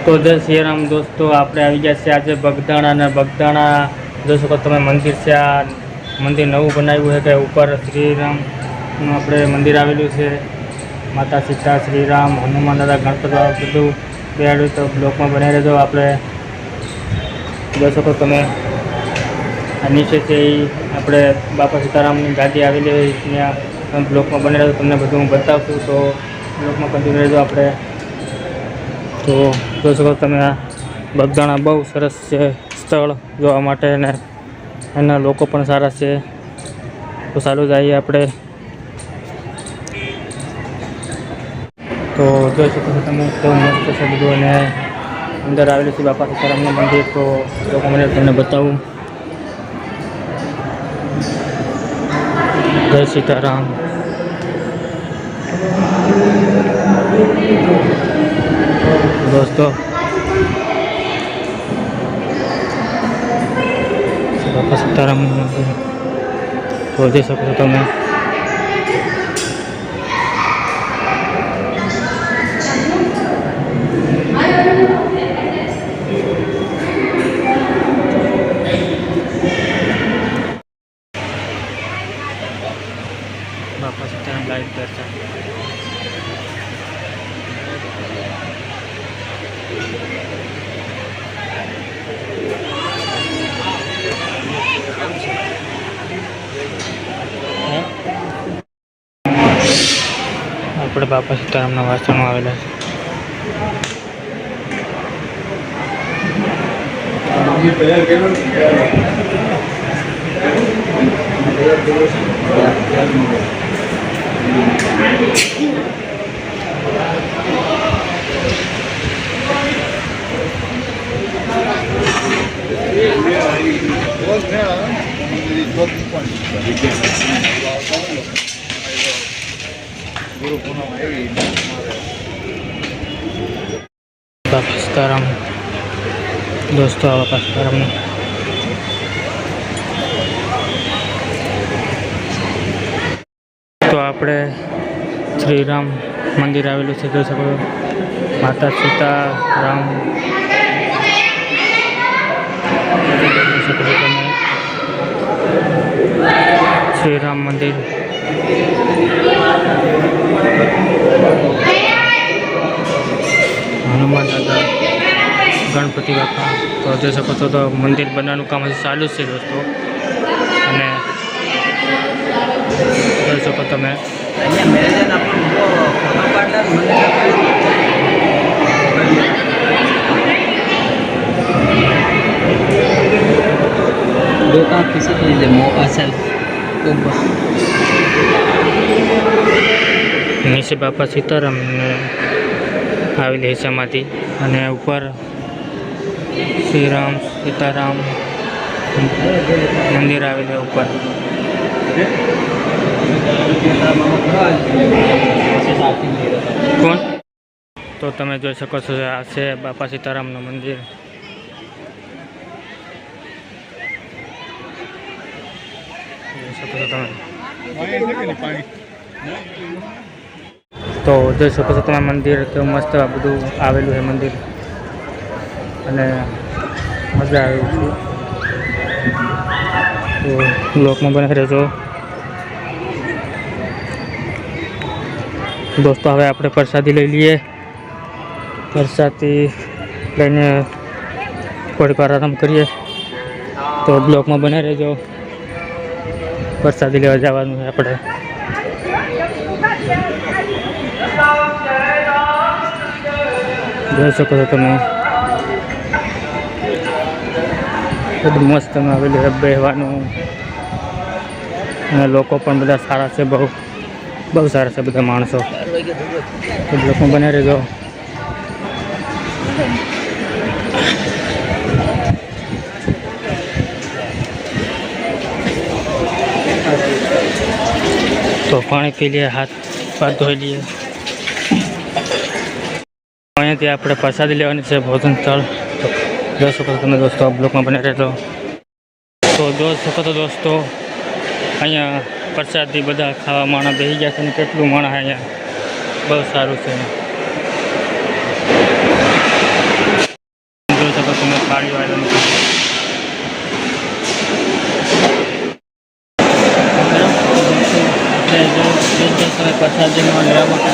તો જય શ્રી રામ દોસ્તો, આપણે આવી ગયા છે આજે બગદાણા. અને બગદાણા જોઈ શકો તમે મંદિર છે. આ મંદિર નવું બનાવ્યું છે કે ઉપર શ્રીરામનું આપણે મંદિર આવેલું છે. માતા સીતા, શ્રીરામ, હનુમાન દાદા, ગણપતિ બધું બેહાડ્યું. તો બ્લોકમાં બનાવી રહેજો. આપણે જોઈ શકો તમે આ નીચે છે એ આપણે બાપા સીતારામની ગાદી આવેલી હોય ત્યાં બ્લોકમાં બની રહેજો. તમને બધું હું બતાવશું, તો બ્લોકમાં કન્ટિન્યુ રહેજો. આપણે તો જોઈ શકો તમે આ બગદાણા બહુ સરસ છે સ્થળ જોવા માટે, અને એના લોકો પણ સારા છે. તો સારું જઈએ આપણે. તો જોઈ શકો છો તમે કેવું મસ્ત છે બધું, અને અંદર આવેલું છે બાપા સીતારામનું મંદિર. તો લોકો મને તમને બતાવું. જય સીતારામ. દોસ્તો બાપા સીતારામનું મંદિર તો જોઈ શકો છો તમે. બાપા સીતારામ લાઈવ દર્શન. આપણે બાપા સીતારામના વાસણો આવેલા બાપા સીતારામ. દોસ્તો આ બાપા સીતારામનું તો આપણે શ્રીરામ મંદિર આવેલું છે. જોઈ શકો માતા સીતારામ જોઈ શકો છો તમે. શ્રીરામ મંદિર હનુમાન દાદા, ગણપતિ બાપા. તો જોઈ શકો છો તો મંદિર બનાવવાનું કામ હજી ચાલુ જ છે દોસ્તો. અને જોઈ શકો તમે નીચે બાપા સીતારામને આવેલી સમાધિ, અને ઉપર શ્રીરામ સીતારામ મંદિર આવેલું ઉપર. કોણ? તો તમે જોઈ શકો છો આ છે બાપા સીતારામનું મંદિર. જોઈ શકો છો તમે. તો જોઈ શકો છો તમે મંદિર કેવું મસ્ત બધું આવેલું છે મંદિર, અને મજા આવી છે. તો બ્લોકમાં બની રહેજો દોસ્તો. હવે આપણે પ્રસાદી લઈ લઈએ. પ્રસાદી લઈને થોડીક વાર આરામ કરીએ. તો બ્લોકમાં બની રહેજો. પ્રસાદી લેવા જવાનું છે આપણે. જોઈ શકો છો તમે બધું મસ્ત આવેલું છે બેહવાનું, અને લોકો પણ બધા સારા છે. બહુ સારા છે બધા માણસો. લોકો બને રહેજો. તો પાણી પી લઈએ, હાથ ધોઈ લઈએ. અહીંયાથી આપણે પ્રસાદી લેવાની છે ભોજન સ્થળ. જોઈ શકો છો તમે દોસ્તો, બ્લોકમાં બને રહેજો. તો જોઈ શકો છો દોસ્તો અહીંયા પ્રસાદી બધા ખાવા માણસ બેસી ગયા છે, ને કેટલું માણસ અહીંયા બહુ સારું છે. જો તમે પ્રસાદીમાં લેવા માટે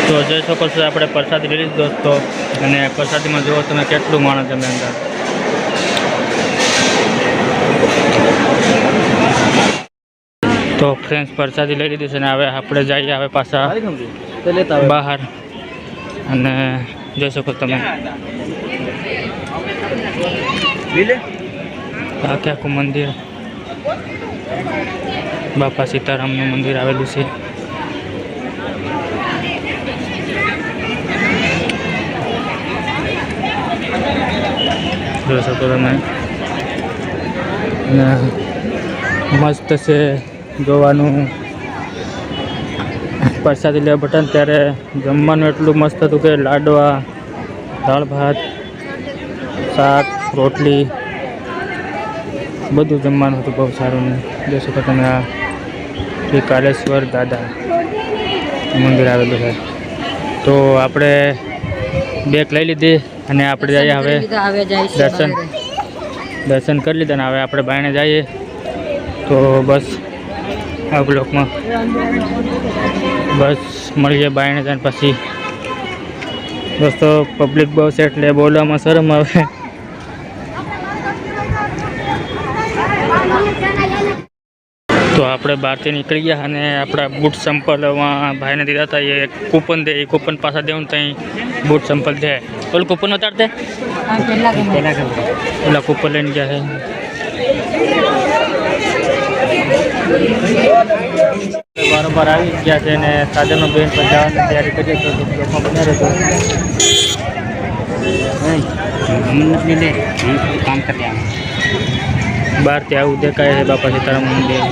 તો જોઈ શકો છો આપણે પ્રસાદી લઈ લીધી દોસ્તો, અને પ્રસાદીમાં જુઓ તમે કેટલું માણસ તમે અંદર. તો ફ્રેન્ડ્સ પ્રસાદી લઈ લીધી છે ને હવે આપણે જઈએ હવે પાછા બહાર. અને જોઈ શકો તમે આખું મંદિર, બાપા સીતારામનું મંદિર આવેલું છે. જોઈ શકો તમે મસ્ત છે જોવાનું. પ્રસાદી લેવા બટન ત્યારે જમવાનું એટલું મસ્ત હતું કે લાડવા, દાળ ભાત, શાક, રોટલી બધું જમવાનું હતું, બહુ સારું. જોઈ શકો તમે આ શ્રી કાલેશ્વર દાદા મંદિર આવેલું છે. તો આપણે બેગ લઈ લીધી અને આપણે જઈએ હવે દર્શન કરી લીધા ને હવે આપણે બાયણે જઈએ. તો બસ આ બ્લોકમાં બસ મળીએ બાયણે જઈને પછી. દોસ્તો પબ્લિક બહુ છે એટલે બોલવામાં શરમ આવે. તો આપણે બહારથી નીકળી ગયા અને આપણા બૂટ સંપલમાં ભાઈને દીધા હતા. એ કૂપન દે, એ કૂપન પાછા દેવું ત્યાં બૂટ સંપલ છે. ઓલું કૂપન ઉતારતે પેલા કૂપન લઈને ગયા છે. બરોબર આવી ગયા છે ને સાધનો બેન પર જવાની તૈયારી કરીએ તો બ્લોકમાં બન્યા રહેતો. કામ કરી બહારથી આવું દેખાય છે બાપા સીતારામ મંદિર.